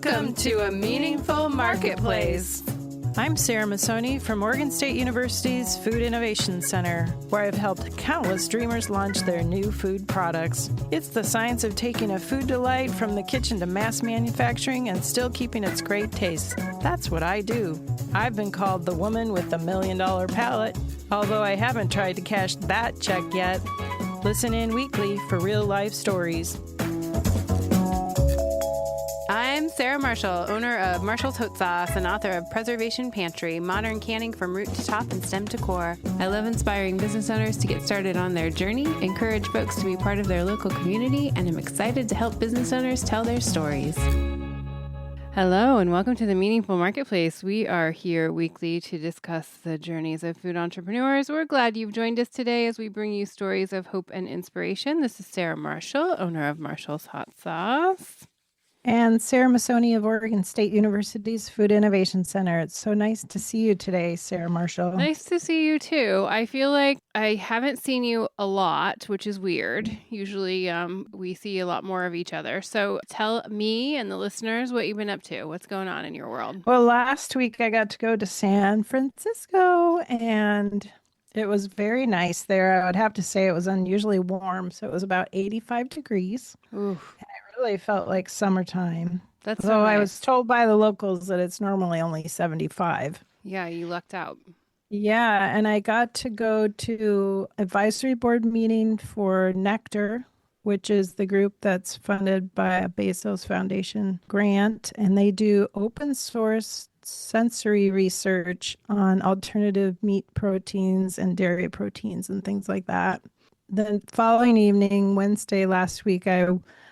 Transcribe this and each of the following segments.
Welcome to A Meaningful Marketplace. I'm Sarah Masoni from Oregon State University's Food Innovation Center, where I've helped countless dreamers launch their new food products. It's the science of taking a food delight from the kitchen to mass manufacturing and still keeping its great taste. That's what I do. I've been called the woman with the $1 million palate, although I haven't tried to cash that check yet. Listen in weekly for real-life stories. I'm Sarah Marshall, owner of Marshall's Haute Sauce and author of Preservation Pantry, modern canning from root to top and stem to core. I love inspiring business owners to get started on their journey, encourage folks to be part of their local community, and I'm excited to help business owners tell their stories. Hello, and welcome to the Meaningful Marketplace. We are here weekly to discuss the journeys of food entrepreneurs. We're glad you've joined us today as we bring you stories of hope and inspiration. This is Sarah Marshall, owner of Marshall's Haute Sauce. And Sarah Masoni of Oregon State University's Food Innovation Center. It's so nice to see you today, Sarah Marshall. Nice to see you too. I feel like I haven't seen you a lot, which is weird. Usually we see a lot more of each other. So tell me and the listeners what you've been up to. What's going on in your world? Well, last week I got to go to San Francisco and it was very nice there. I would have to say it was unusually warm. So it was about 85 degrees. Oof. Really felt like summertime. That's so so nice. I was told by the locals that it's normally only 75. Yeah, you lucked out. Yeah, and I got to go to advisory board meeting for Nectar, which is the group that's funded by a Bezos Foundation grant, and they do open source sensory research on alternative meat proteins and dairy proteins and things like that. The following evening, Wednesday last week, I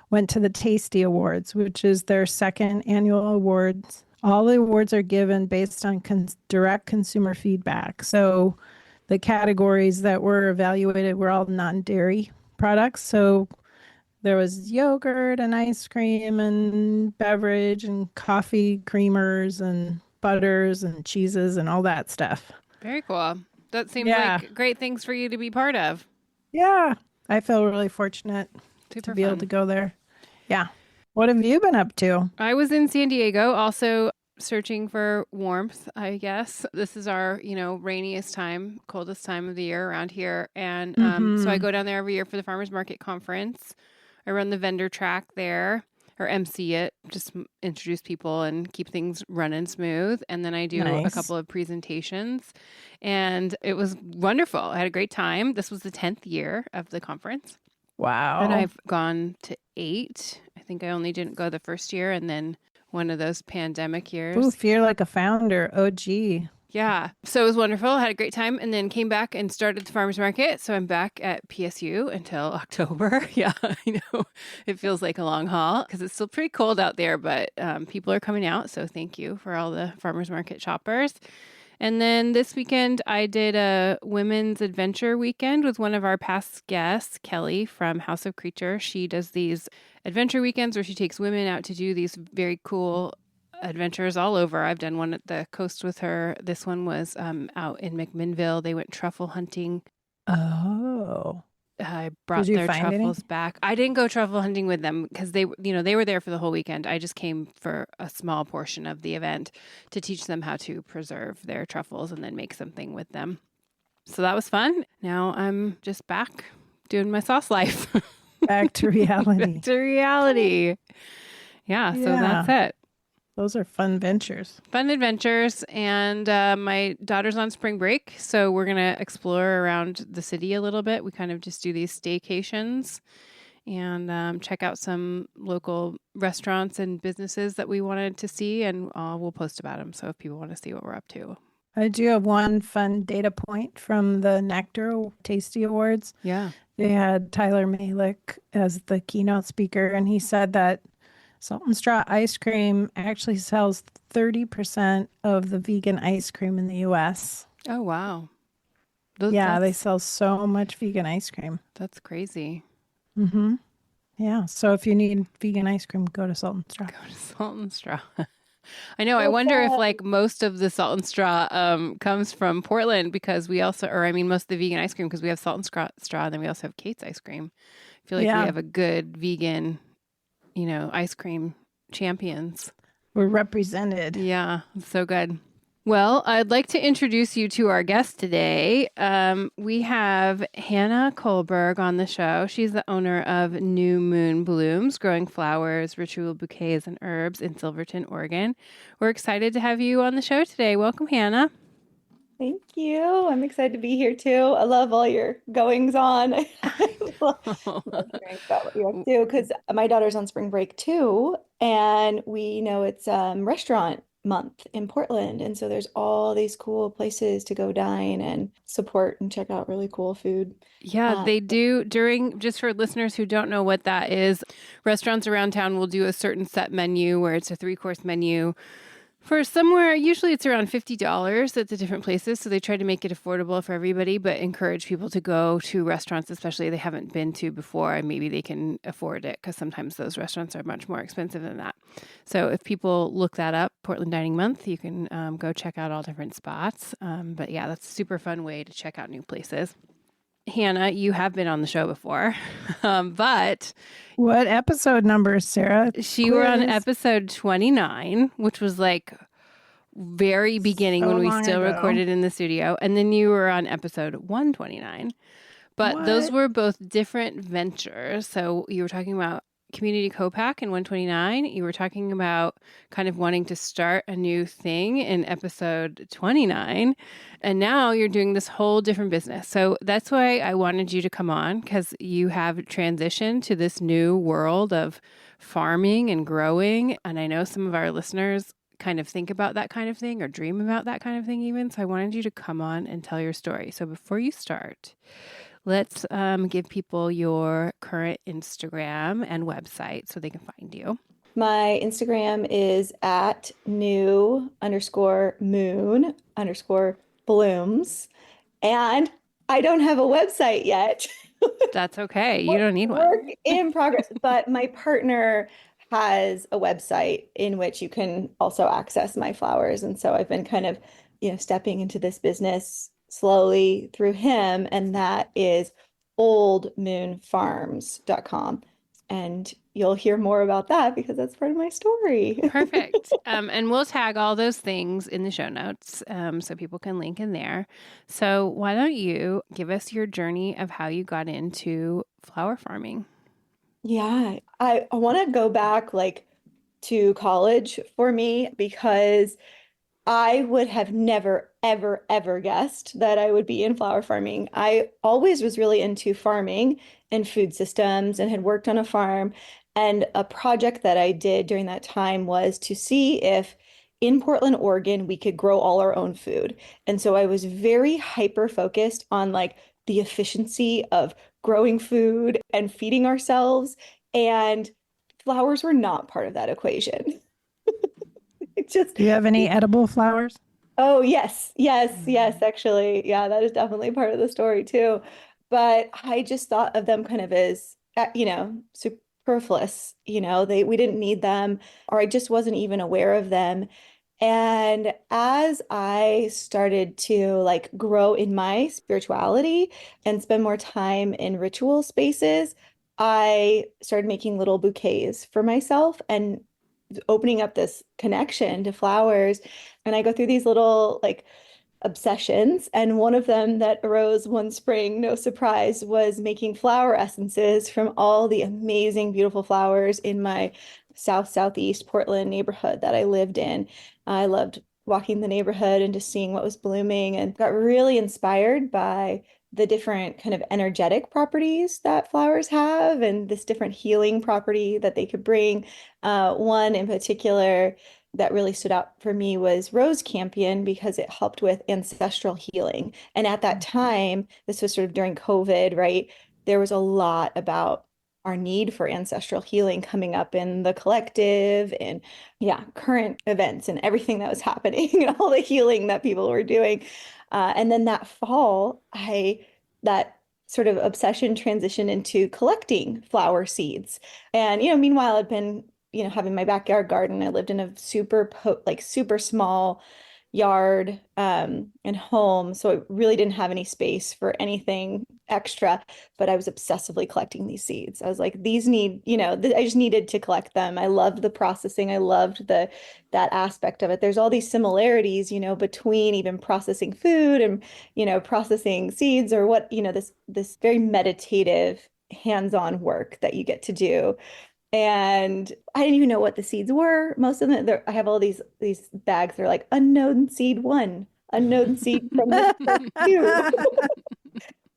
went to the Tasty Awards, which is their second annual awards. All the awards are given based on direct consumer feedback. So the categories that were evaluated were all non-dairy products. So there was yogurt and ice cream and beverage and coffee creamers and butters and cheeses and all that stuff. Very cool. That seems like great things for you to be part of. Yeah, I feel really fortunate to be able to go there. Yeah. What have you been up to? I was in San Diego, also searching for warmth, I guess. This is our, rainiest time, coldest time of the year around here. And so I go down there every year for the Farmers Market Conference. I run the vendor track there, or MC it, just introduce people and keep things running smooth. And then I do a couple of presentations. And it was wonderful. I had a great time. This was the 10th year of the conference. Wow. And I've gone to 8. I think I only didn't go the first year and then one of those pandemic years. Oof, you're like a founder. OG. Yeah. So it was wonderful. I had a great time and then came back and started the farmers market. So I'm back at PSU until October. Yeah, I know. It feels like a long haul because it's still pretty cold out there, but people are coming out. So thank you for all the farmers market shoppers. And then this weekend, I did a women's adventure weekend with one of our past guests, Kelly from House of Creature. She does these adventure weekends where she takes women out to do these very cool adventures all over. I've done one at the coast with her. This one was out in McMinnville. They went truffle hunting. Oh. I brought their truffles back. I didn't go truffle hunting with them because they were there for the whole weekend. I just came for a small portion of the event to teach them how to preserve their truffles and then make something with them. So that was fun. Now I'm just back doing my sauce life. Back to reality. Back to reality. Yeah, so that's it. Those are fun ventures. Fun adventures. And my daughter's on spring break, so we're going to explore around the city a little bit. We kind of just do these staycations and check out some local restaurants and businesses that we wanted to see, and we'll post about them. So if people want to see what we're up to. I do have one fun data point from the Nectar Tasty Awards. Yeah. They had Tyler Malick as the keynote speaker, and he said that Salt and Straw ice cream actually sells 30% of the vegan ice cream in the U.S. Oh, wow. They sell so much vegan ice cream. That's crazy. Mm-hmm. Yeah, so if you need vegan ice cream, go to Salt and Straw. Go to Salt and Straw. I know. I wonder if most of the Salt and Straw comes from Portland because we also, most of the vegan ice cream because we have Salt and Straw and then we also have Kate's ice cream. I feel like we have a good vegan, ice cream champions. We're represented. Yeah, so good. Well, I'd like to introduce you to our guest today. We have Hannah Kullberg on the show. She's the owner of New Moon Blooms, growing flowers, ritual bouquets, and herbs in Silverton, Oregon. We're excited to have you on the show today. Welcome, Hannah. Thank you. I'm excited to be here too. I love all your goings on. I love hearing about what you're up to because my daughter's on spring break too, and we know it's restaurant month in Portland, and so there's all these cool places to go dine and support and check out really cool food. Yeah, Uh, they do during, just for listeners who don't know what that is, restaurants around town will do a certain set menu where it's a three-course menu for somewhere, usually it's around $50 at the different places. So they try to make it affordable for everybody, but encourage people to go to restaurants, especially they haven't been to before, and maybe they can afford it because sometimes those restaurants are much more expensive than that. So if people look that up, Portland Dining Month, you can go check out all different spots. But yeah, that's a super fun way to check out new places. Hannah, you have been on the show before, but What episode number, Sarah? you were on Quiz. episode 29, which was like very beginning So when we long still ago. recorded in the studio. And then you were on episode 129. But those What? were both different ventures. So you were talking about Community Co-Pack in 129. You were talking about kind of wanting to start a new thing in episode 29. And now you're doing this whole different business. So that's why I wanted you to come on, because you have transitioned to this new world of farming and growing. And I know some of our listeners kind of think about that kind of thing or dream about that kind of thing even. So I wanted you to come on and tell your story. So before you start, let's give people your current Instagram and website so they can find you. my Instagram is at new_moon_blooms, and I don't have a website yet. That's okay. You don't need one. Work in progress, but my partner has a website in which you can also access my flowers. And so I've been kind of, stepping into this business slowly through him, and that is oldmoonfarms.com. And you'll hear more about that because that's part of my story. Perfect. And we'll tag all those things in the show notes so people can link in there. So why don't you give us your journey of how you got into flower farming? Yeah, I want to go back like to college for me because I would have never, ever, ever guessed that I would be in flower farming. I always was really into farming and food systems and had worked on a farm. And a project that I did during that time was to see if in Portland, Oregon, we could grow all our own food. And so I was very hyper focused on like the efficiency of growing food and feeding ourselves. And flowers were not part of that equation. It just Do you have any edible flowers? Oh, yes, yes, yes, actually. Yeah, that is definitely part of the story too. But I just thought of them kind of as, superfluous. We didn't need them, or I just wasn't even aware of them. And as I started to like grow in my spirituality and spend more time in ritual spaces, I started making little bouquets for myself and opening up this connection to flowers. And I go through these little like obsessions. And one of them that arose one spring, no surprise, was making flower essences from all the amazing, beautiful flowers in my southeast Portland neighborhood that I lived in. I loved walking the neighborhood and just seeing what was blooming, and got really inspired by the different kind of energetic properties that flowers have and this different healing property that they could bring. One in particular that really stood out for me was rose campion because it helped with ancestral healing. And at that time, this was sort of during COVID, right? There was a lot about our need for ancestral healing coming up in the collective and yeah, current events and everything that was happening and all the healing that people were doing. And then that fall, that sort of obsession transitioned into collecting flower seeds. And, meanwhile, I'd been, having my backyard garden. I lived in a super small yard and home. So I really didn't have any space for anything extra, but I was obsessively collecting these seeds. I was like, these need, I just needed to collect them. I loved the processing. I loved that aspect of it. There's all these similarities, between even processing food and, processing seeds or what, this very meditative hands-on work that you get to do. And I didn't even know what the seeds were. Most of them, I have all these bags. They're like unknown seed one, unknown seed from this two.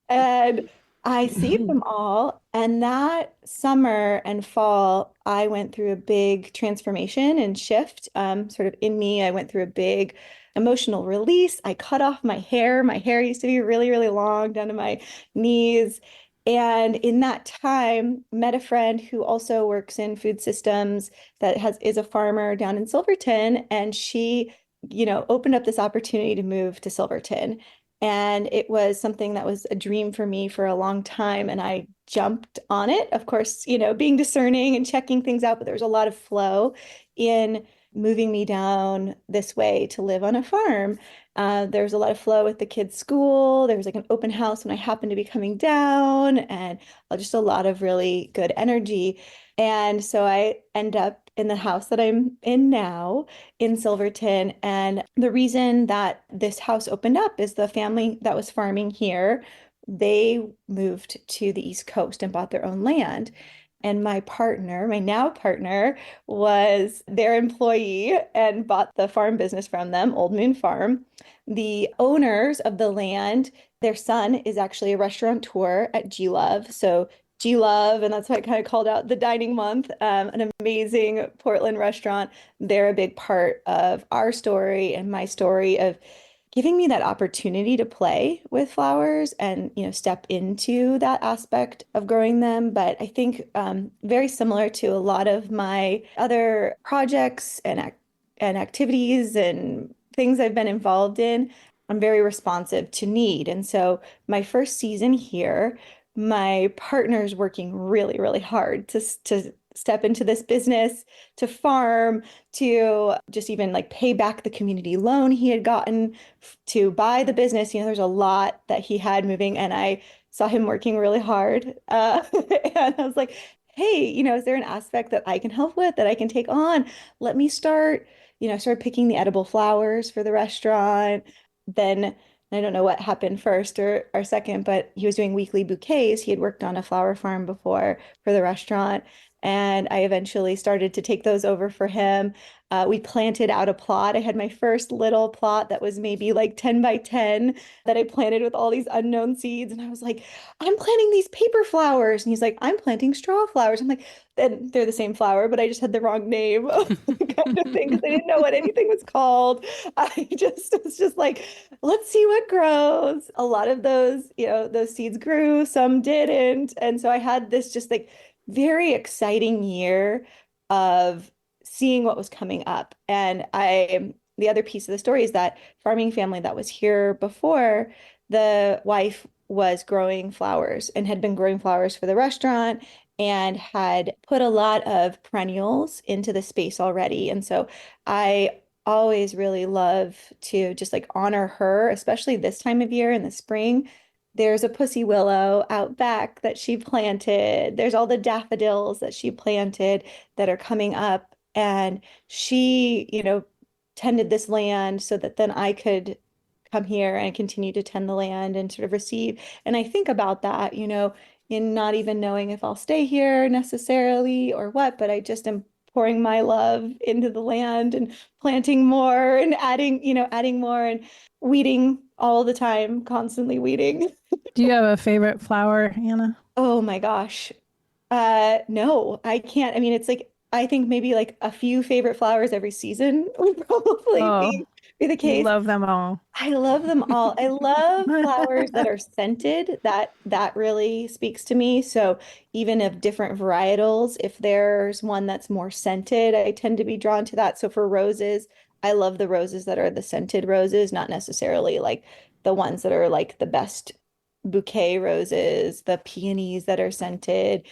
And I saved them all. And that summer and fall, I went through a big transformation and shift, sort of in me. I went through a big emotional release. I cut off my hair. My hair used to be really, really long down to my knees. And in that time, met a friend who also works in food systems that is a farmer down in Silverton. And she, opened up this opportunity to move to Silverton. And it was something that was a dream for me for a long time. And I jumped on it, of course, being discerning and checking things out, but there was a lot of flow in moving me down this way to live on a farm. There was a lot of flow with the kids' school. There was like an open house when I happened to be coming down, and just a lot of really good energy. And so I end up in the house that I'm in now in Silverton. And the reason that this house opened up is the family that was farming here, they moved to the East Coast and bought their own land. And my partner, my now partner, was their employee and bought the farm business from them, Old Moon Farm. The owners of the land, their son is actually a restaurateur at G Love. So G Love, and that's why I kind of called out the dining month, an amazing Portland restaurant. They're a big part of our story and my story of giving me that opportunity to play with flowers and, step into that aspect of growing them. But I think very similar to a lot of my other projects and activities and things I've been involved in, I'm very responsive to need. And so my first season here, my partner's working really, really hard to step into this business, to farm, to just even like pay back the community loan he had gotten to buy the business. There's a lot that he had moving, and I saw him working really hard. And I was like, hey, is there an aspect that I can help with, that I can take on? Let me start, start picking the edible flowers for the restaurant. Then I don't know what happened first or second, but he was doing weekly bouquets. He had worked on a flower farm before for the restaurant. And I eventually started to take those over for him. We planted out a plot. I had my first little plot that was maybe like 10 by 10 that I planted with all these unknown seeds. And I was like, I'm planting these paper flowers. And he's like, I'm planting straw flowers. I'm like, and they're the same flower, but I just had the wrong name kind of thing because I didn't know what anything was called. I just was just like, let's see what grows. A lot of those, those seeds grew, some didn't. And so I had this just like very exciting year of seeing what was coming up. And the other piece of the story is that farming family that was here before, the wife was growing flowers and had been growing flowers for the restaurant and had put a lot of perennials into the space already. And so I always really love to just like honor her, especially this time of year in the spring. There's a pussy willow out back that she planted. There's all the daffodils that she planted that are coming up. And she, tended this land so that then I could come here and continue to tend the land and sort of receive. And I think about that, in not even knowing if I'll stay here necessarily or what, but I just am pouring my love into the land and planting more and adding more and weeding all the time, constantly weeding. Do you have a favorite flower, Hannah? Oh my gosh. No, I can't. I mean, it's like, I think maybe like a few favorite flowers every season would probably Oh, be the you case. love them all. I love them all. I love flowers that are scented. That really speaks to me. So even of different varietals, if there's one that's more scented, I tend to be drawn to that. So for roses, I love the roses that are the scented roses, not necessarily like the ones that are like the best bouquet roses, the peonies that are scented.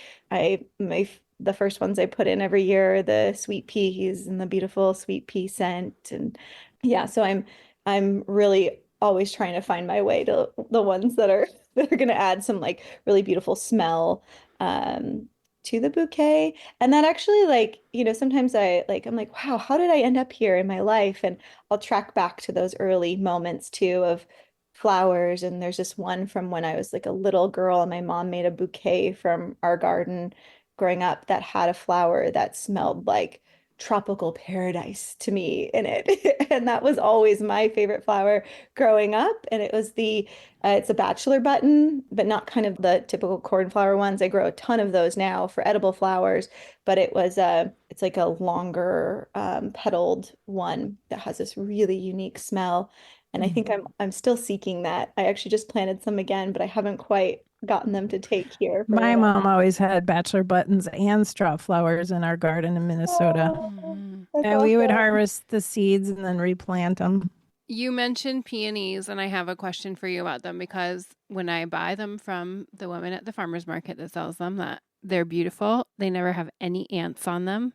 The first ones I put in every year, are the sweet peas and the beautiful sweet pea scent. And yeah, so I'm I'm really always trying to find my way to the ones that are that are going to add some like really beautiful smell um to the bouquet. And that actually like, sometimes I'm like, wow, how did I end up here in my life? And I'll track back to those early moments too of flowers. And there's this one from when I was like a little girl and my mom made a bouquet from our garden growing up that had a flower that smelled like tropical paradise to me in it. And that was always my favorite flower growing up. And it was it's a bachelor button, but not kind of the typical cornflower ones. I grow a ton of those now for edible flowers, but it's like a longer petaled one that has this really unique smell. And I think I'm still seeking that. I actually just planted some again, but I haven't quite gotten them to take here for My what mom always had bachelor buttons and straw flowers in our garden in Minnesota. Oh, Mhm. that's And we would awesome. harvest the seeds and then replant them. You mentioned peonies, and I have a question for you about them because when I buy them from the woman at the farmer's market that sells them, that they're beautiful. They never have any ants on them.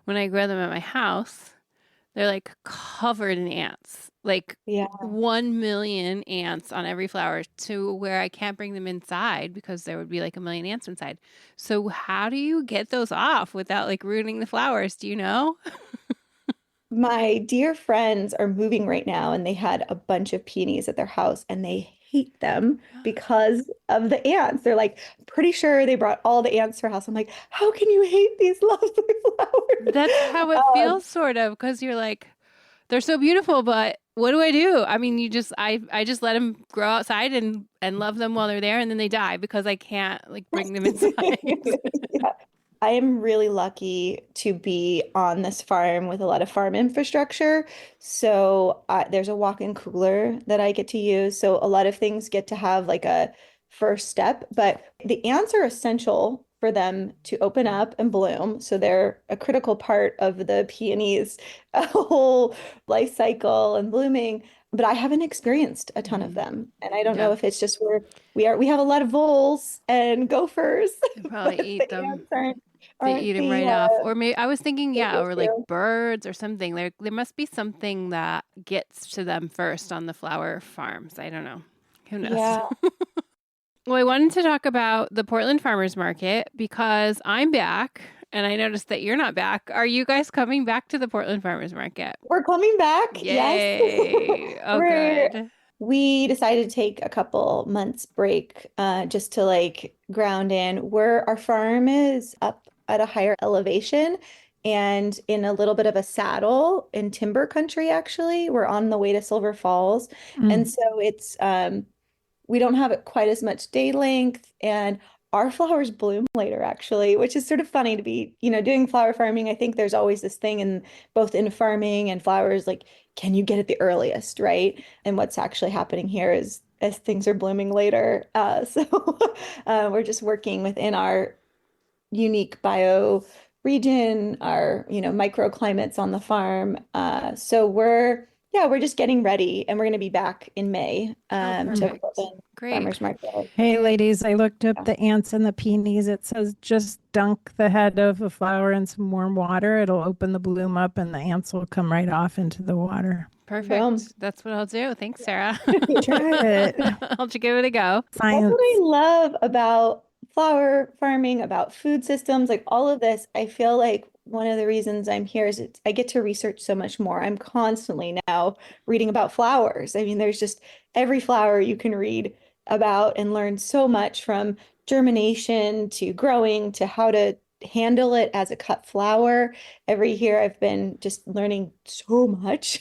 When I grow them at my house, they're like covered in ants, like Yeah. 1 million ants on every flower to where I can't bring them inside because there would be like a million ants inside. So how do you get those off without like ruining the flowers? Do you know? My dear friends are moving right now, and they had a bunch of peonies at their house, and they hate them because of the ants. They're like, pretty sure they brought all the ants to our house. I'm like, how can you hate these lovely flowers? That's how it feels, sort of, because you're like, they're so beautiful, but what do I do? I mean, I just let them grow outside and love them while they're there, and then they die because I can't like bring them inside. Yeah. I am really lucky to be on this farm with a lot of farm infrastructure. So there's a walk-in cooler that I get to use. So a lot of things get to have like a first step, but the ants are essential for them to open up and bloom. So they're a critical part of the peonies' whole life cycle and blooming. But I haven't experienced a ton of Mhm. them. And I don't know Yeah, if it's just where we have a lot of voles and gophers, they but probably the eat them. ants aren't They eat aren't them the right off. Or maybe I was thinking, big yeah, or like issue. birds or something. There must be something that gets to them first on the flower farms. I don't know. Who knows? Yeah. Well, I wanted to talk about the Portland Farmers Market because I'm back and I noticed that you're not back. Are you guys coming back to the Portland Farmers Market? We're coming back. Yes. Yay. Oh, We're good. we decided to take a couple months break just to like ground in. Where our farm is up at a higher elevation and in a little bit of a saddle in timber country, actually. We're on the way to Silver Falls. And Mm. so it's we don't have it quite as much day length, and our flowers bloom later actually, which is sort of funny to be, doing flower farming. I think there's always this thing in both in farming and flowers, like, can you get it the earliest, right? And what's actually happening here is as things are blooming later. So we're just working within our unique bio region, our, microclimates on the farm. So we're just getting ready, and we're going to be back in May Oh, to perfect. Portland Great. Farmers Market. Hey, ladies, I looked up Yeah. the ants and the peonies. It says just dunk the head of a flower in some warm water. It'll open the bloom up and the ants will come right off into the water. Boom. Perfect. That's what I'll do. Thanks, Sarah. Try it. I'll just give it a go. That's what I Science. love about flower farming, about food systems, like all of this. I feel like one of the reasons I'm here is I get to research so much more. I'm constantly now reading about flowers. I mean, there's just every flower you can read about and learn so much from germination to growing to how to handle it as a cut flower. Every year I've been just learning so much.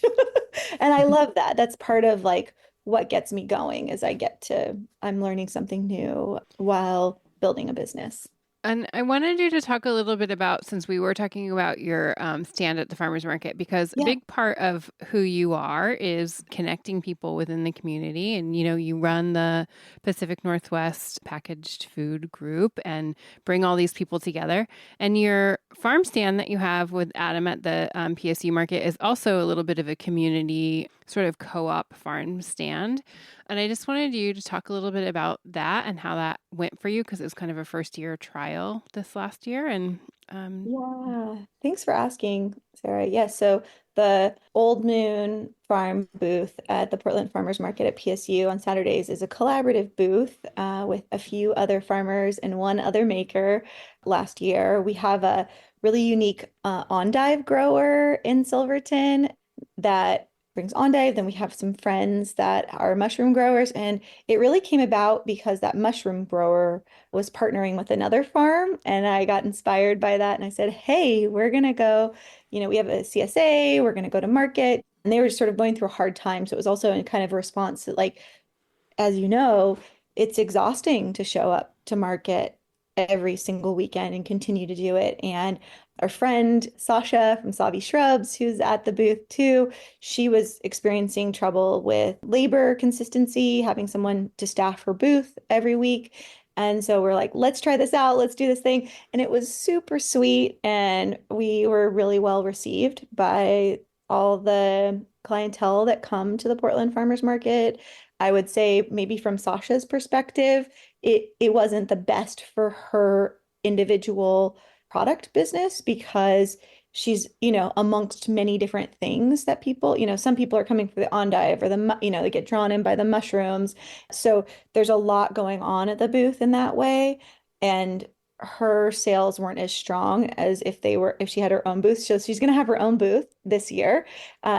And I love that. That's part of like what gets me going is I'm learning something new while building a business. And I wanted you to talk a little bit about, since we were talking about your stand at the farmers market, because a Yeah. big part of who you are is connecting people within the community. And, you run the Pacific Northwest packaged food group and bring all these people together. And your farm stand that you have with Adam at the PSU market is also a little bit of a community sort of co-op farm stand. And I just wanted you to talk a little bit about that and how that went for you because it was kind of a first year trial this last year. And Yeah, thanks for asking, Sarah. Yes, so the Old Moon Farm booth at the Portland Farmers Market at PSU on Saturdays is a collaborative booth with a few other farmers and one other maker last year. We have a really unique endive grower in Silverton that brings endive. Then we have some friends that are mushroom growers, and it really came about because that mushroom grower was partnering with another farm, and I got inspired by that. And I said, hey, we're going to go, we have a CSA, we're going to go to market. And they were sort of going through a hard time. So it was also in kind of a response to, like, as you know, it's exhausting to show up to market every single weekend and continue to do it. And our friend Sasha from Savi Shrubs, who's at the booth too, she was experiencing trouble with labor consistency, having someone to staff her booth every week. And so we're like, let's try this out. Let's do this thing. And it was super sweet. And we were really well received by all the clientele that come to the Portland Farmers Market. I would say maybe from Sasha's perspective, it wasn't the best for her individual product business because she's, amongst many different things that people, some people are coming for the endive or they get drawn in by the mushrooms. So there's a lot going on at the booth in that way. And her sales weren't as strong as if she had her own booth. So she's going to have her own booth this year.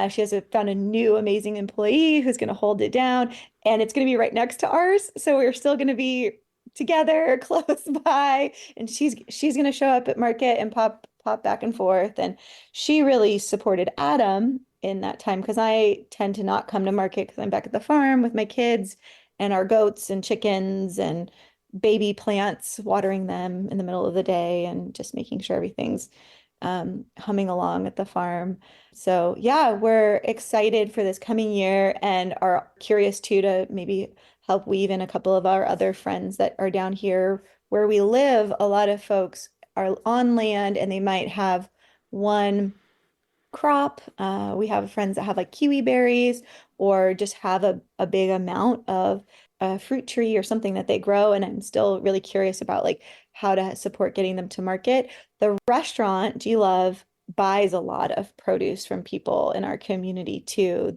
She has found a new amazing employee who's going to hold it down, and it's going to be right next to ours. So we're still going to be together close by, and she's going to show up at market and pop back and forth. And she really supported Adam in that time because I tend to not come to market because I'm back at the farm with my kids and our goats and chickens and baby plants, watering them in the middle of the day and just making sure everything's humming along at the farm. So yeah, we're excited for this coming year and are curious too to maybe help weave in a couple of our other friends that are down here where we live. A lot of folks are on land and they might have one crop. We have friends that have like kiwi berries or just have a big amount of a fruit tree or something that they grow. And I'm still really curious about like how to support getting them to market. The restaurant, G Love, buys a lot of produce from people in our community too,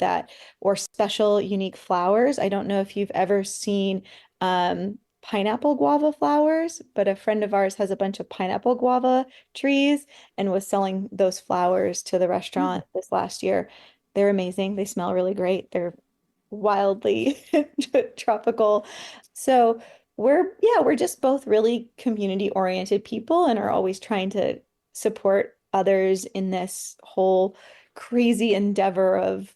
or special unique flowers. I don't know if you've ever seen pineapple guava flowers, but a friend of ours has a bunch of pineapple guava trees and was selling those flowers to the restaurant this last year. They're amazing. They smell really great. They're wildly tropical. So we're just both really community oriented people and are always trying to support others in this whole crazy endeavor of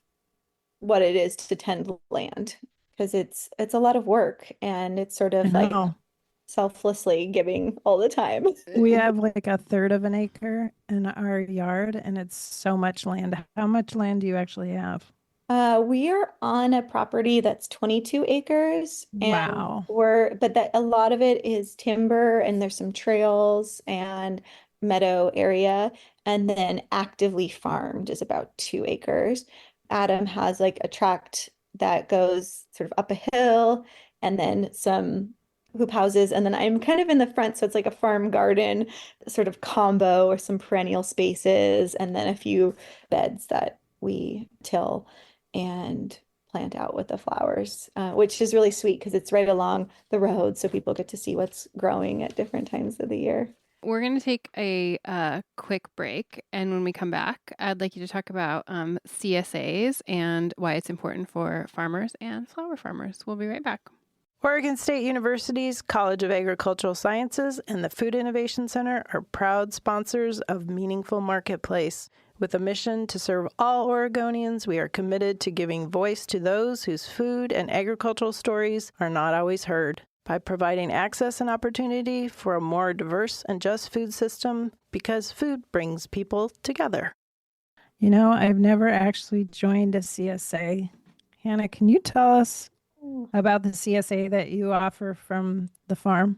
what it is to tend land, because it's a lot of work and it's sort I of like know. selflessly giving all the time. We have like a third of an acre in our yard, and it's so much land. How much land do you actually have? We are on a property that's 22 acres, and Wow. but that a lot of it is timber, and there's some trails and meadow area, and then actively farmed is about 2 acres. Adam has like a tract that goes sort of up a hill, and then some hoop houses, and then I'm kind of in the front, so it's like a farm garden sort of combo or some perennial spaces, and then a few beds that we till and plant out with the flowers, which is really sweet because it's right along the road, so people get to see what's growing at different times of the year. We're going to take a quick break. And when we come back, I'd like you to talk about CSAs and why it's important for farmers and flower farmers. We'll be right back. Oregon State University's College of Agricultural Sciences and the Food Innovation Center are proud sponsors of Meaningful Marketplace. With a mission to serve all Oregonians, we are committed to giving voice to those whose food and agricultural stories are not always heard. By providing access and opportunity for a more diverse and just food system, because food brings people together. I've never actually joined a CSA. Hannah, can you tell us about the CSA that you offer from the farm?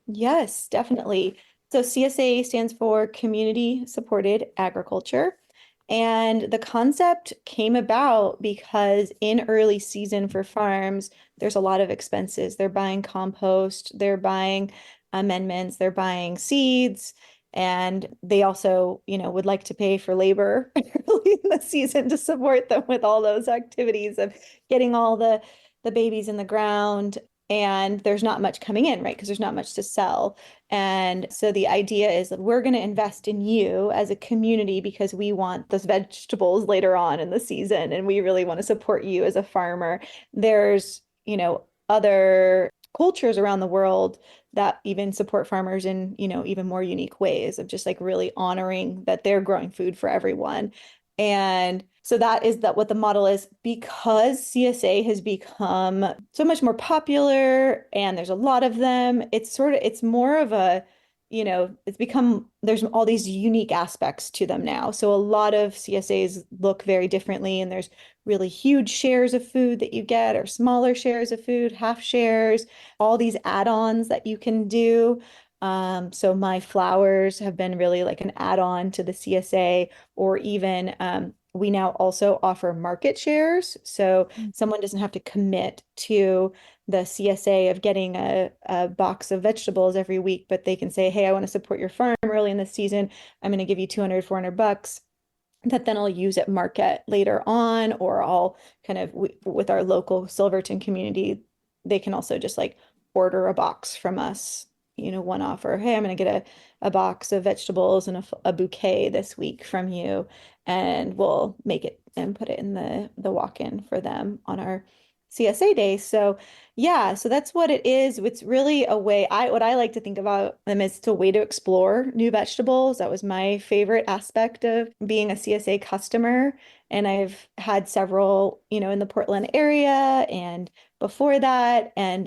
Yes, definitely. So CSA stands for Community Supported Agriculture. And the concept came about because in early season for farms, there's a lot of expenses. They're buying compost, they're buying amendments, they're buying seeds, And they also, would like to pay for labor early in the season to support them with all those activities of getting all the babies in the ground. And there's not much coming in, right? Because there's not much to sell. And so the idea is that we're going to invest in you as a community because we want those vegetables later on in the season. And we really want to support you as a farmer. There's, other cultures around the world that even support farmers in, even more unique ways of just like really honoring that they're growing food for everyone. And so that is that what the model is, because CSA has become so much more popular and there's a lot of them. It's more of a, it's become, there's all these unique aspects to them now. So a lot of CSAs look very differently, and there's really huge shares of food that you get, or smaller shares of food, half shares, all these add-ons that you can do. So my flowers have been really like an add-on to the CSA, or even we now also offer market shares. So someone doesn't have to commit to the CSA of getting a box of vegetables every week, but they can say, hey, I want to support your farm early in the season. I'm going to give you 200, $400 that then I'll use at market later on, or I'll kind of with our local Silverton community, they can also just like order a box from us, one offer. Hey, I'm going to get a box of vegetables and a bouquet this week from you, and we'll make it and put it in the walk-in for them on our CSA day. So yeah, so that's what it is. It's really a way, what I like to think about them is it's a way to explore new vegetables. That was my favorite aspect of being a CSA customer. And I've had several, in the Portland area and before that. And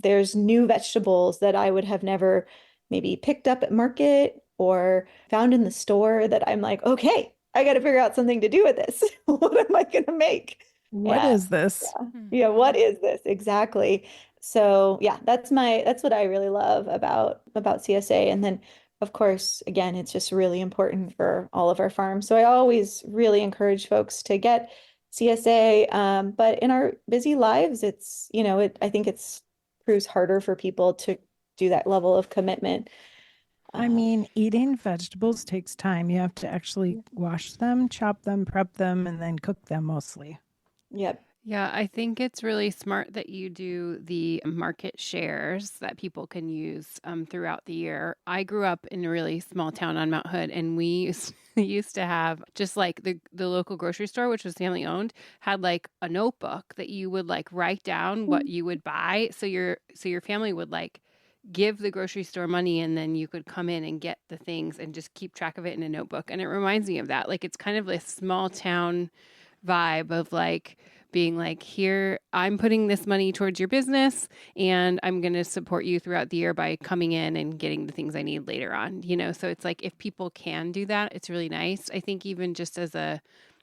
there's new vegetables that I would have never maybe picked up at market or found in the store that I'm like, okay, I got to figure out something to do with this. What am I going to make? What And is this? yeah, what is this exactly? So yeah, that's what I really love about CSA. And then of course, again, it's just really important for all of our farms. So I always really encourage folks to get CSA. But in our busy lives, it's, I think it's proves harder for people to do that level of commitment. I mean, eating vegetables takes time. You have to actually wash them, chop them, prep them, and then cook them mostly. Yep. Yeah, I think it's really smart that you do the market shares that people can use throughout the year. I grew up in a really small town on Mount Hood, and we used to have just like the local grocery store, which was family owned, had like a notebook that you would like write down what you would buy. So your family would like give the grocery store money, and then you could come in and get the things and just keep track of it in a notebook. And it reminds me of that. Like it's kind of a small town vibe of like being like, here, I'm putting this money towards your business and I'm going to support you throughout the year by coming in and getting the things I need later on, So it's like if people can do that, it's really nice. I think even just as a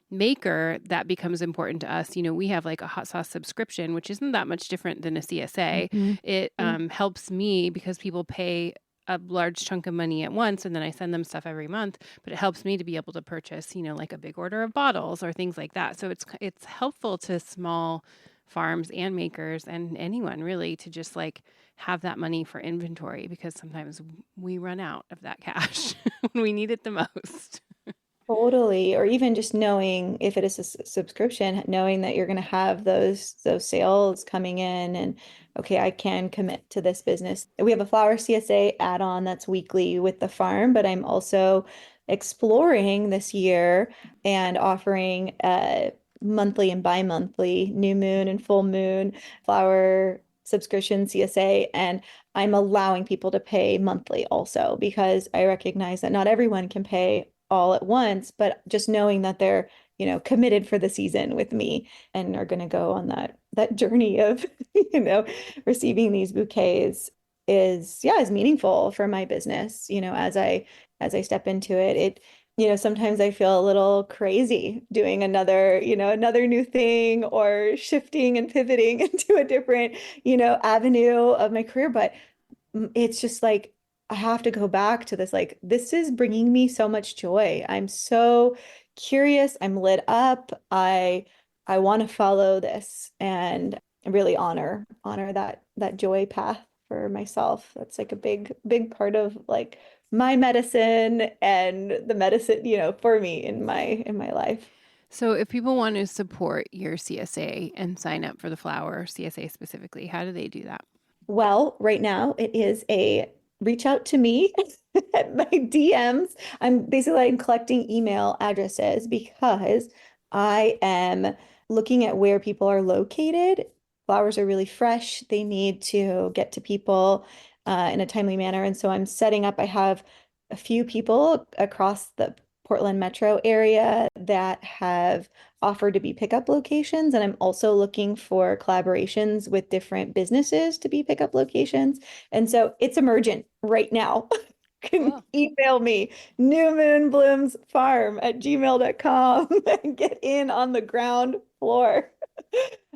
maker, that becomes important to us. We have like a hot sauce subscription, which isn't that much different than a CSA. It helps me because people pay a large chunk of money at once, and then I send them stuff every month, but it helps me to be able to purchase, like a big order of bottles or things like that. So it's helpful to small farms and makers and anyone really to just like have that money for inventory, because sometimes we run out of that cash when we need it the most. Totally. Or even just knowing if it is a subscription, knowing that you're going to have those sales coming in, and okay, I can commit to this business. We have a flower CSA add-on that's weekly with the farm, but I'm also exploring this year and offering monthly and bi-monthly, new moon and full moon flower subscription CSA. And I'm allowing people to pay monthly also, because I recognize that not everyone can pay all at once, but just knowing that they're, committed for the season with me and are going to go on that journey of, receiving these bouquets is meaningful for my business, as I step into it. Sometimes I feel a little crazy doing another new thing, or shifting and pivoting into a different, avenue of my career, but it's just like I have to go back to this. Like, this is bringing me so much joy. I'm so curious. I'm lit up. I want to follow this and really honor that joy path for myself. That's like a big part of like my medicine and the medicine, for me in my life. So if people want to support your CSA and sign up for the flower CSA specifically, how do they do that? Well, right now it is a reach out to me at my DMs. I'm collecting email addresses because I am looking at where people are located. Flowers are really fresh. They need to get to people in a timely manner. And so I'm setting up, I have a few people across the Portland metro area that have offered to be pickup locations. And I'm also looking for collaborations with different businesses to be pickup locations. And so it's emergent right now. Can Cool. email me, newmoonbloomsfarm@gmail.com and get in on the ground floor.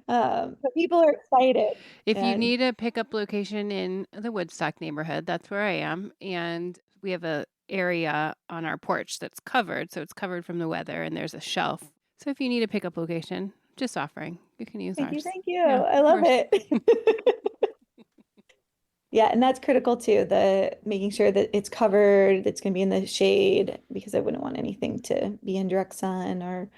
But people are excited. If you And need a pickup location in the Woodstock neighborhood, that's where I am. And we have a area on our porch that's covered. So it's covered from the weather and there's a shelf. So if you need a pickup location, just offering, you can use thank you, ours. thank you. Yeah, I of love course. it. Yeah, and that's critical too, the making sure that it's covered, it's going to be in the shade because I wouldn't want anything to be in direct sun or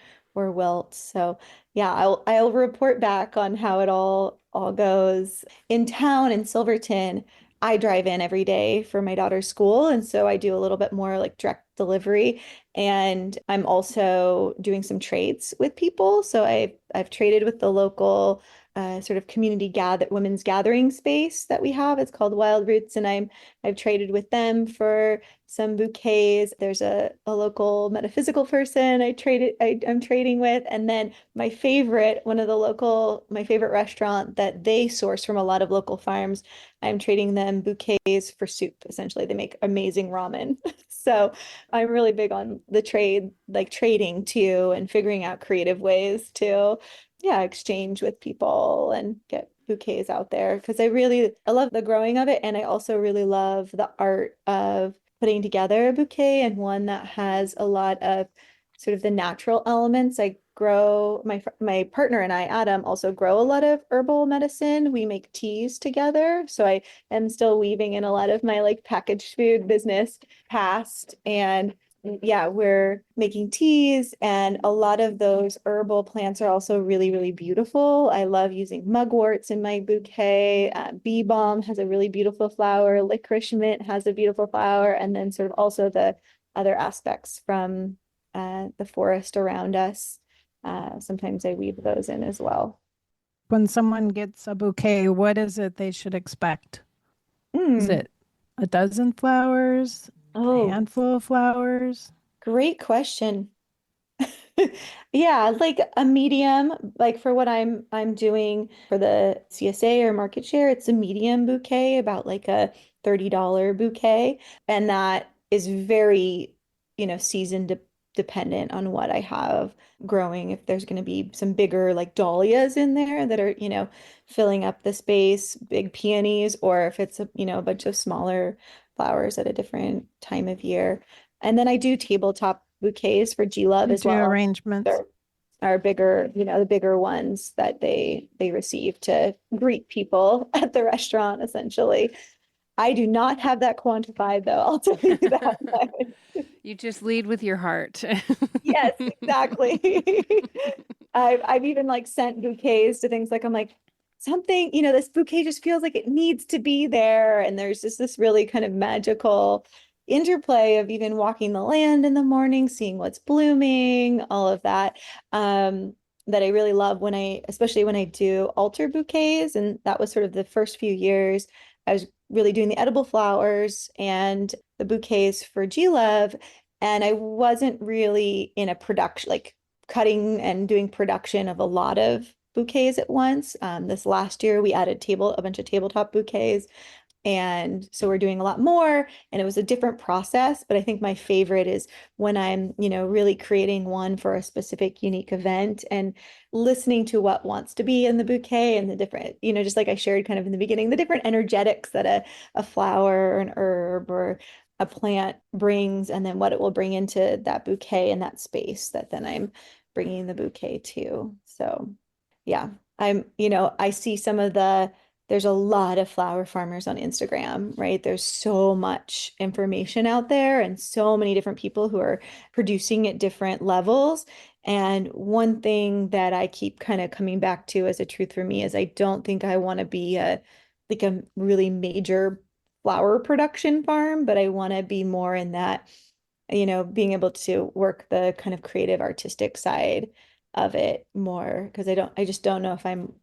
wilt. So, yeah, I'll report back on how it all goes. In town in Silverton, I drive in every day for my daughter's school, and so I do a little bit more like direct delivery. And I'm also doing some trades with people. So I've traded with the local sort of community women's gathering space that we have. It's called Wild Roots, and I've traded with them for some bouquets. There's a local metaphysical person I'm trading with, and then my favorite restaurant that they source from a lot of local farms. I'm trading them bouquets for soup. Essentially, they make amazing ramen. So I'm really big on the trade, like trading too, and figuring out creative ways to yeah, exchange with people and get bouquets out there because I love the growing of it. And I also really love the art of putting together a bouquet and one that has a lot of sort of the natural elements. My partner and I, Adam, also grow a lot of herbal medicine. We make teas together. So I am still weaving in a lot of my like packaged food business past and yeah, we're making teas, and a lot of those herbal plants are also really, really beautiful. I love using mugworts in my bouquet. Bee balm has a really beautiful flower. Licorice mint has a beautiful flower, and then sort of also the other aspects from the forest around us. Sometimes I weave those in as well. When someone gets a bouquet, what is it they should expect? Is Mm. it a dozen flowers, a Oh, handful of flowers? great question. Yeah, like a medium, like for what I'm doing for the CSA or market share, it's a medium bouquet, about like a $30 bouquet. And that is very, season de dependent on what I have growing. If there's going to be some bigger like dahlias in there that are, filling up the space, big peonies, or if it's a bunch of smaller flowers at a different time of year. And then I do tabletop bouquets for G-Love You as do well. arrangements. They're are bigger, the bigger ones that they receive to greet people at the restaurant, essentially. I do not have that quantified though, I'll tell you that much. You just lead with your heart. Yes, exactly. I've even like sent bouquets to things like I'm like something, this bouquet just feels like it needs to be there. And there's just this really kind of magical interplay of even walking the land in the morning, seeing what's blooming, all of that. That I really love especially when I do altar bouquets. And that was sort of the first few years I was really doing the edible flowers and the bouquets for G Love. And I wasn't really in a production, like cutting and doing production of a lot of bouquets at once. This last year, we added a bunch of tabletop bouquets. And so we're doing a lot more, and it was a different process. But I think my favorite is when I'm, really creating one for a specific unique event and listening to what wants to be in the bouquet and the different, just like I shared kind of in the beginning, the different energetics that a flower or an herb or a plant brings, and then what it will bring into that bouquet and that space that then I'm bringing the bouquet to. So, yeah, I see some of the there's a lot of flower farmers on Instagram, right? There's so much information out there and so many different people who are producing at different levels. And one thing that I keep kind of coming back to as a truth for me is I don't think I want to be a really major flower production farm, but I want to be more in that, being able to work the kind of creative artistic side of it more because I just don't know if I'm,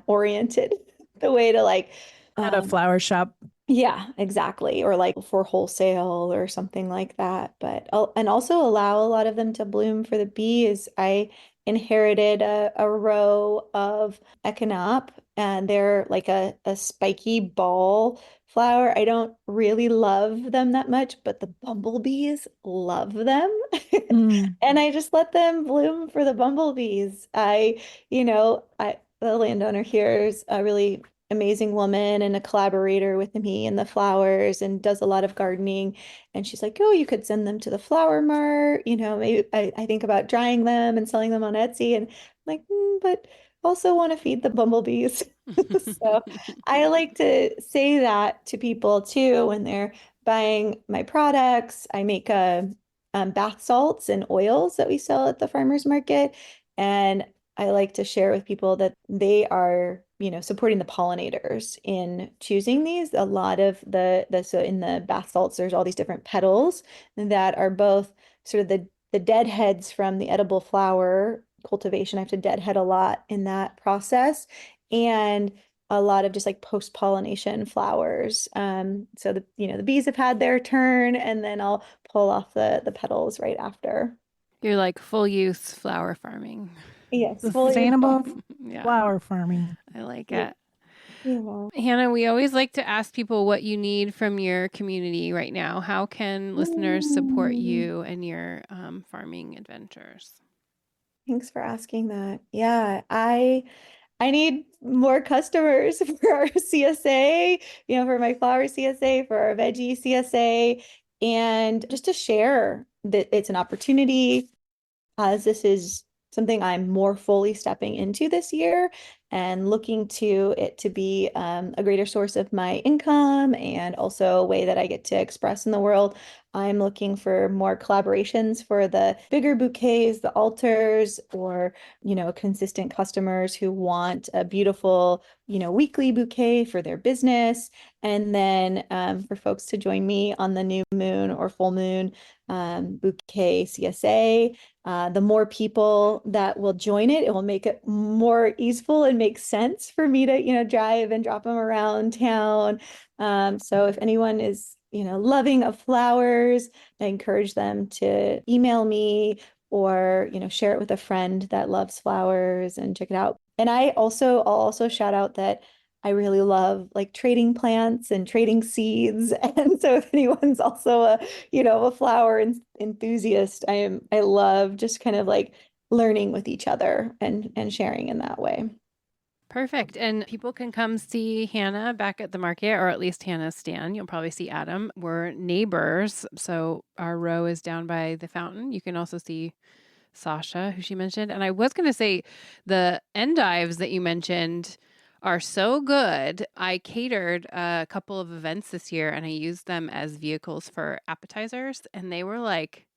oriented the way to like, At a um, flower shop. yeah, exactly. Or like for wholesale or something like that. But and also allow a lot of them to bloom for the bees. I inherited a row of echinop and they're like a spiky ball flower. I don't really love them that much, but the bumblebees love them. Mm. And I just let them bloom for the bumblebees. The landowner here is a really amazing woman and a collaborator with me in the flowers and does a lot of gardening. And she's like, oh, you could send them to the flower mart. Maybe I think about drying them and selling them on Etsy. And I'm like, but also want to feed the bumblebees. So I like to say that to people too when they're buying my products. I make bath salts and oils that we sell at the farmers market. And I like to share with people that they are, supporting the pollinators in choosing these. A lot of so in the bath salts, there's all these different petals that are both sort of the deadheads from the edible flower cultivation. I have to deadhead a lot in that process. And a lot of just like post-pollination flowers. So the bees have had their turn and then I'll pull off the petals right after. You're like full use flower farming. Yes, fully. Sustainable Yeah, flower farming. I like Yeah. it. Yeah. Hannah, we always like to ask people what you need from your community right now. How can listeners support Mm. you and your farming adventures? Thanks for asking that. Yeah, I need more customers for our CSA, for my flower CSA, for our veggie CSA, and just to share that it's an opportunity as this is something I'm more fully stepping into this year and looking to it to be a greater source of my income and also a way that I get to express in the world. I'm looking for more collaborations for the bigger bouquets, the altars, or, consistent customers who want a beautiful, weekly bouquet for their business. And then for folks to join me on the new moon or full moon bouquet CSA. The more people that will join it, it will make it more easeful and make sense for me to, drive and drop them around town. So if anyone is, loving of flowers, I encourage them to email me or, share it with a friend that loves flowers and check it out. And I'll also shout out that I really love like trading plants and trading seeds. And so if anyone's also a flower enthusiast, I love just kind of like learning with each other and sharing in that way. Perfect. And people can come see Hannah back at the market, or at least Hannah's stand. You'll probably see Adam. We're neighbors. So our row is down by the fountain. You can also see Sasha, who she mentioned. And I was going to say the endives that you mentioned are so good. I catered a couple of events this year and I used them as vehicles for appetizers, and they were like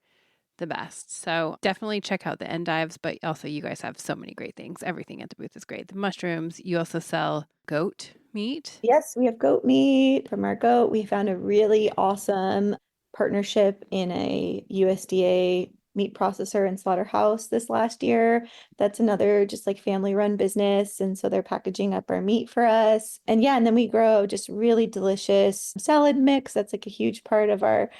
the best. So definitely check out the endives, but also you guys have so many great things. Everything at the booth is great. The mushrooms, you also sell goat meat. Yes, we have goat meat from our goat. We found a really awesome partnership in a USDA meat processor and slaughterhouse this last year. That's another just like family run business. And so they're packaging up our meat for us. And yeah, and then we grow just really delicious salad mix. That's like a huge part of our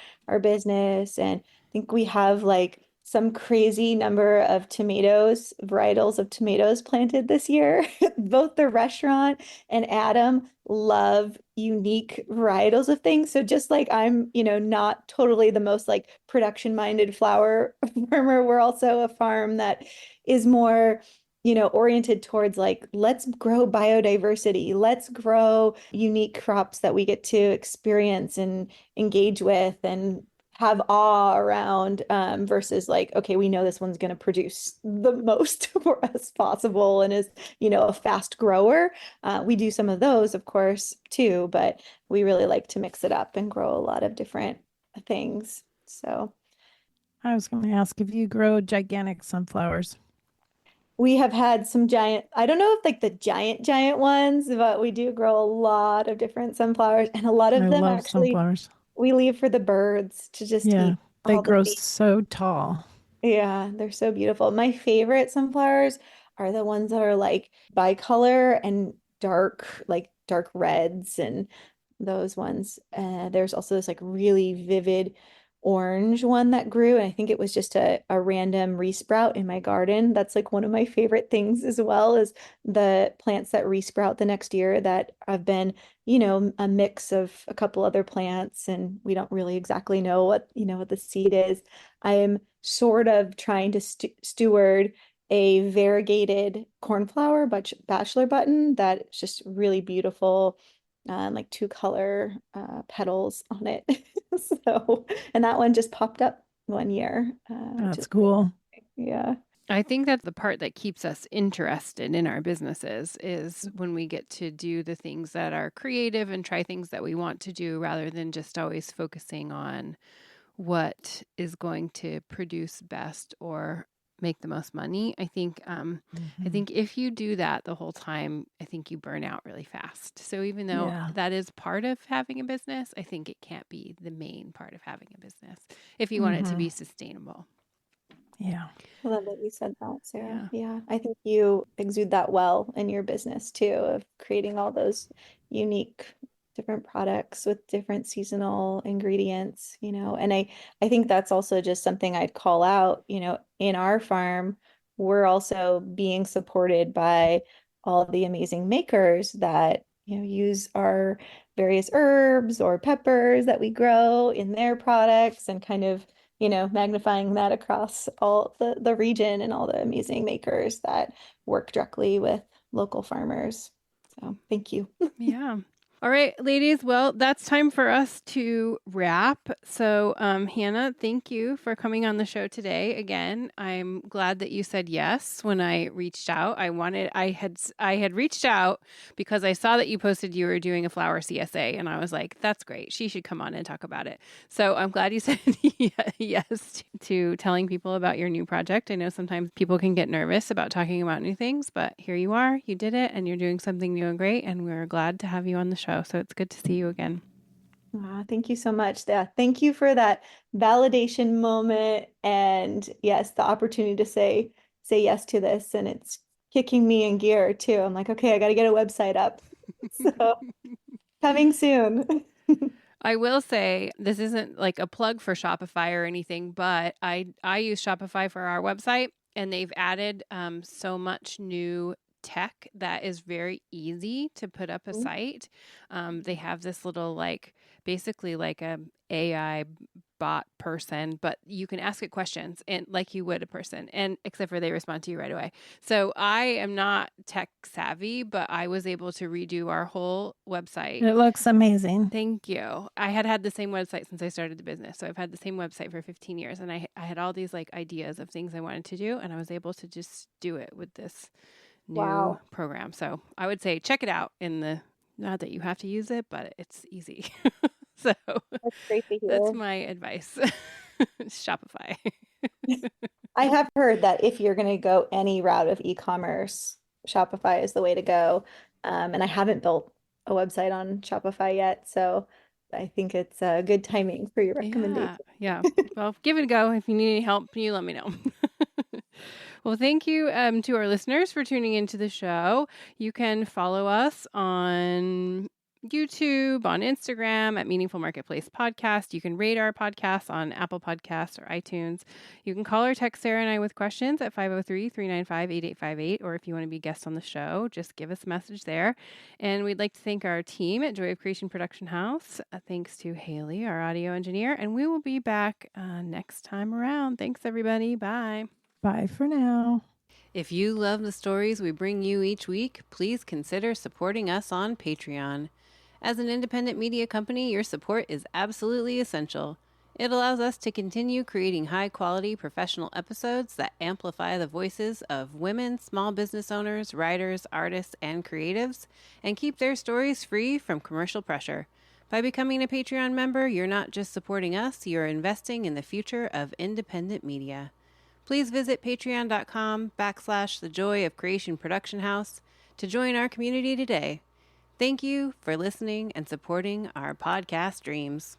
business. And I think we have like some crazy number of tomatoes, varietals of tomatoes planted this year. Both the restaurant and Adam love unique varietals of things. So just like I'm, not totally the most like production minded flower farmer, we're also a farm that is more, oriented towards like, let's grow biodiversity, let's grow unique crops that we get to experience and engage with and have awe around versus like, okay, we know this one's going to produce the most for us possible and is, a fast grower. We do some of those, of course, too, but we really like to mix it up and grow a lot of different things. So I was going to ask if you grow gigantic sunflowers. we have had some giant, I don't know if like the giant ones, but we do grow a lot of different sunflowers, and a lot I of them love actually sunflowers. we leave for the birds to just Yeah, eat they all the grow seeds. so tall. Yeah, they're so beautiful. My favorite sunflowers are the ones that are like bicolor and like dark reds and those ones. There's also this like really vivid orange one that grew, and I think it was just a random resprout in my garden. That's like one of my favorite things as well, is the plants that resprout the next year that have been, a mix of a couple other plants, and we don't really exactly know what the seed is. I am sort of trying to steward a variegated cornflower bachelor button that is just really beautiful, like two color petals on it. So, and that one just popped up one year, which That's is, cool. yeah. I think that's the part that keeps us interested in our businesses is when we get to do the things that are creative and try things that we want to do rather than just always focusing on what is going to produce best or make the most money. I think if you do that the whole time, I think you burn out really fast. So even though Yeah. that is part of having a business, I think it can't be the main part of having a business if you want it to be sustainable. Yeah. I love that you said that, Sarah. Yeah. Yeah, I think you exude that well in your business too, of creating all those unique different products with different seasonal ingredients, and I think that's also just something I'd call out, in our farm, we're also being supported by all the amazing makers that, use our various herbs or peppers that we grow in their products, and kind of magnifying that across all the region and all the amazing makers that work directly with local farmers. So thank you. Yeah. All right, ladies. Well, that's time for us to wrap. So, Hannah, thank you for coming on the show today. Again, I'm glad that you said yes when I reached out. I had reached out because I saw that you posted you were doing a flower CSA, and I was like, that's great. She should come on and talk about it. So I'm glad you said yes to telling people about your new project. I know sometimes people can get nervous about talking about new things, but here you are. You did it, and you're doing something new and great, and we're glad to have you on the show. So it's good to see you again. Thank you so much. Yeah, thank you for that validation moment, and yes, the opportunity to say yes to this, and it's kicking me in gear too. I'm like, okay, I got to get a website up. So coming soon. I will say this isn't like a plug for Shopify or anything, but I use Shopify for our website, and they've added so much new tech that is very easy to put up a site. They have this little basically like a AI bot person, but you can ask it questions and like you would a person, and except for they respond to you right away. So I am not tech savvy, but I was able to redo our whole website. It looks amazing. Thank you. I had the same website since I started the business. So I've had the same website for 15 years, and I had all these ideas of things I wanted to do, and I was able to just do it with this new program. So I would say check it out not that you have to use it, but it's easy. So That's great to hear. that's my advice. Shopify. I have heard that if you're going to go any route of e-commerce, Shopify is the way to go. And I haven't built a website on Shopify yet, so I think it's good timing for your recommendation. Yeah. Well, give it a go. If you need any help, you let me know. Well, thank you to our listeners for tuning into the show. You can follow us on YouTube, on Instagram at Meaningful Marketplace Podcast. You can rate our podcast on Apple Podcasts or iTunes. You can call or text Sarah and I with questions at 503-395-8858. Or if you want to be a guest on the show, just give us a message there. And we'd like to thank our team at Joy of Creation Production House. Thanks to Haley, our audio engineer. And we will be back next time around. Thanks, everybody. Bye. Bye for now. If you love the stories we bring you each week, please consider supporting us on Patreon. As an independent media company, your support is absolutely essential. It allows us to continue creating high-quality professional episodes that amplify the voices of women, small business owners, writers, artists, and creatives, and keep their stories free from commercial pressure. By becoming a Patreon member, you're not just supporting us, you're investing in the future of independent media. Please visit patreon.com/The Joy of Creation Production House to join our community today. Thank you for listening and supporting our podcast dreams.